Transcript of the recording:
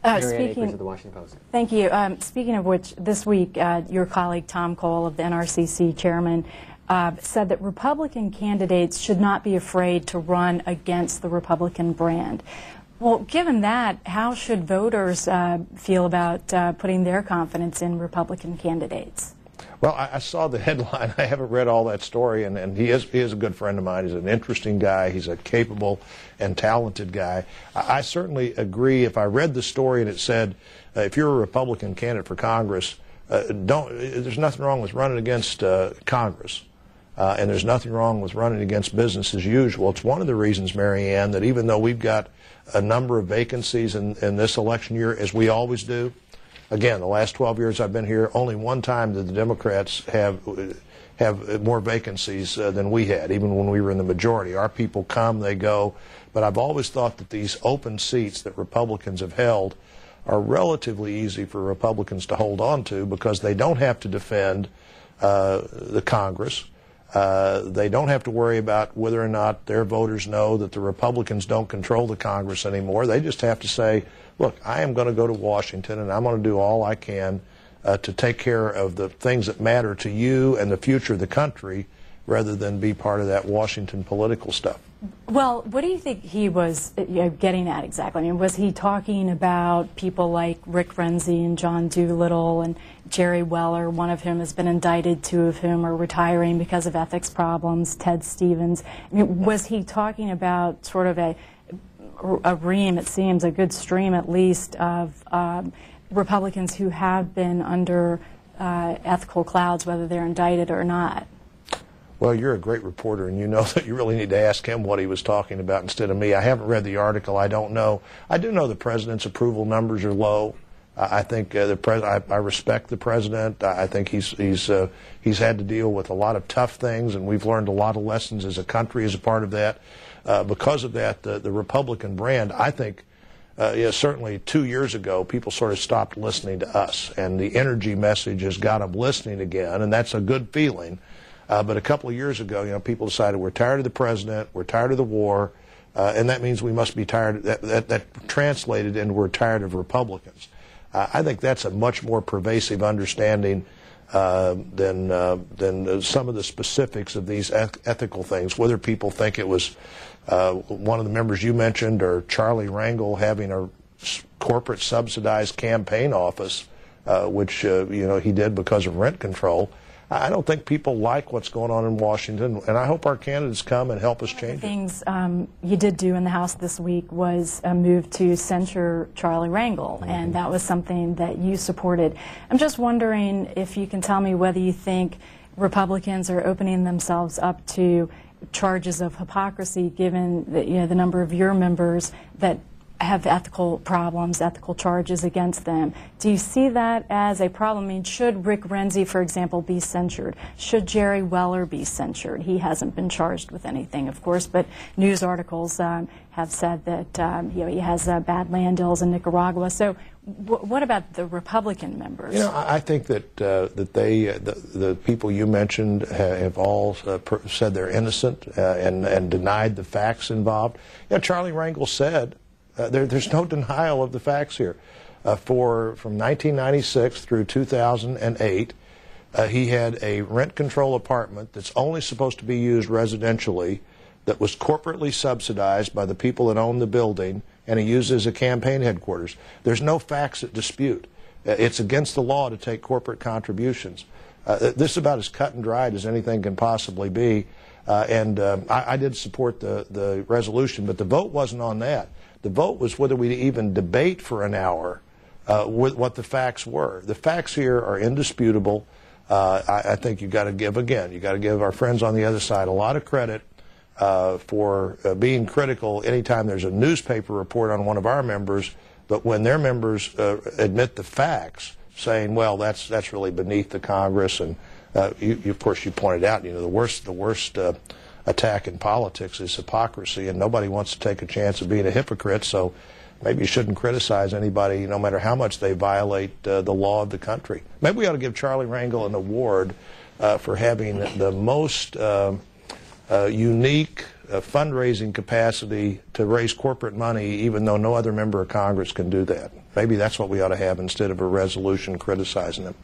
Akers of the Washington Post. Thank you. Speaking of which, this week, your colleague Tom Cole, of the NRCC chairman, said that Republican candidates should not be afraid to run against the Republican brand. Well, given that, how should voters feel about putting their confidence in Republican candidates? Well, I saw the headline. I haven't read all that story, and he is a good friend of mine. He's an interesting guy. He's a capable and talented guy. I certainly agree. If I read the story and it said, if you're a Republican candidate for Congress, there's nothing wrong with running against Congress. And there's nothing wrong with running against business as usual. It's one of the reasons, Marianne, that even though we've got a number of vacancies in this election year, as we always do, again, the last 12 years I've been here, only one time did the Democrats have more vacancies than we had, even when we were in the majority. Our people come, they go. But I've always thought that these open seats that Republicans have held are relatively easy for Republicans to hold on to because they don't have to defend the Congress. They don't have to worry about whether or not their voters know that the Republicans don't control the Congress anymore. They just have to say, look, I am going to go to Washington and I'm going to do all I can to take care of the things that matter to you and the future of the country rather than be part of that Washington political stuff. Well, what do you think he was getting at exactly? I mean, was he talking about people like Rick Renzi and John Doolittle and Jerry Weller, one of whom has been indicted, two of whom are retiring because of ethics problems, Ted Stevens? I mean, was he talking about sort of a ream, it seems, a good stream at least, of Republicans who have been under ethical clouds, whether they're indicted or not? Well, you're a great reporter, and you know that you really need to ask him what he was talking about instead of me. I haven't read the article. I don't know. I do know the president's approval numbers are low. I think I respect the president. I think he's had to deal with a lot of tough things, and we've learned a lot of lessons as a country as a part of that. Because of that, the Republican brand, I think, certainly 2 years ago, people sort of stopped listening to us, and the energy message has got them listening again, and that's a good feeling. But a couple of years ago, people decided we're tired of the president, we're tired of the war, and that means we must be tired. That translated into we're tired of Republicans. I think that's a much more pervasive understanding than some of the specifics of these ethical things. Whether people think it was one of the members you mentioned or Charlie Rangel having a corporate subsidized campaign office, which he did because of rent control. I don't think people like what's going on in Washington, and I hope our candidates come and help us change it. Things you did do in the House this week was move to censure Charlie Rangel, and that was something that you supported. I'm just wondering if you can tell me whether you think Republicans are opening themselves up to charges of hypocrisy, given the number of your members that have ethical problems, ethical charges against them. Do you see that as a problem? I mean, should Rick Renzi, for example, be censured? Should Jerry Weller be censured? He hasn't been charged with anything, of course, but news articles have said that he has bad land deals in Nicaragua. So what about the Republican members? I think that the people you mentioned have all said they're innocent and denied the facts involved. Charlie Rangel said, there's no denial of the facts here. From 1996 through 2008, he had a rent control apartment that's only supposed to be used residentially, that was corporately subsidized by the people that own the building, and he used as a campaign headquarters. There's no facts that dispute. It's against the law to take corporate contributions. This is about as cut and dried as anything can possibly be. I did support the resolution, but the vote wasn't on that. The vote was whether we even debate for an hour what the facts were. The facts here are indisputable. I think you've got to give our friends on the other side a lot of credit for being critical anytime there's a newspaper report on one of our members, but when their members admit the facts, saying, well, that's really beneath the Congress, and of course you pointed out, the worst attack in politics is hypocrisy, and nobody wants to take a chance of being a hypocrite, so maybe you shouldn't criticize anybody no matter how much they violate the law of the country. Maybe we ought to give Charlie Rangel an award for having the most unique, fundraising capacity to raise corporate money, even though no other member of Congress can do that. Maybe that's what we ought to have instead of a resolution criticizing them.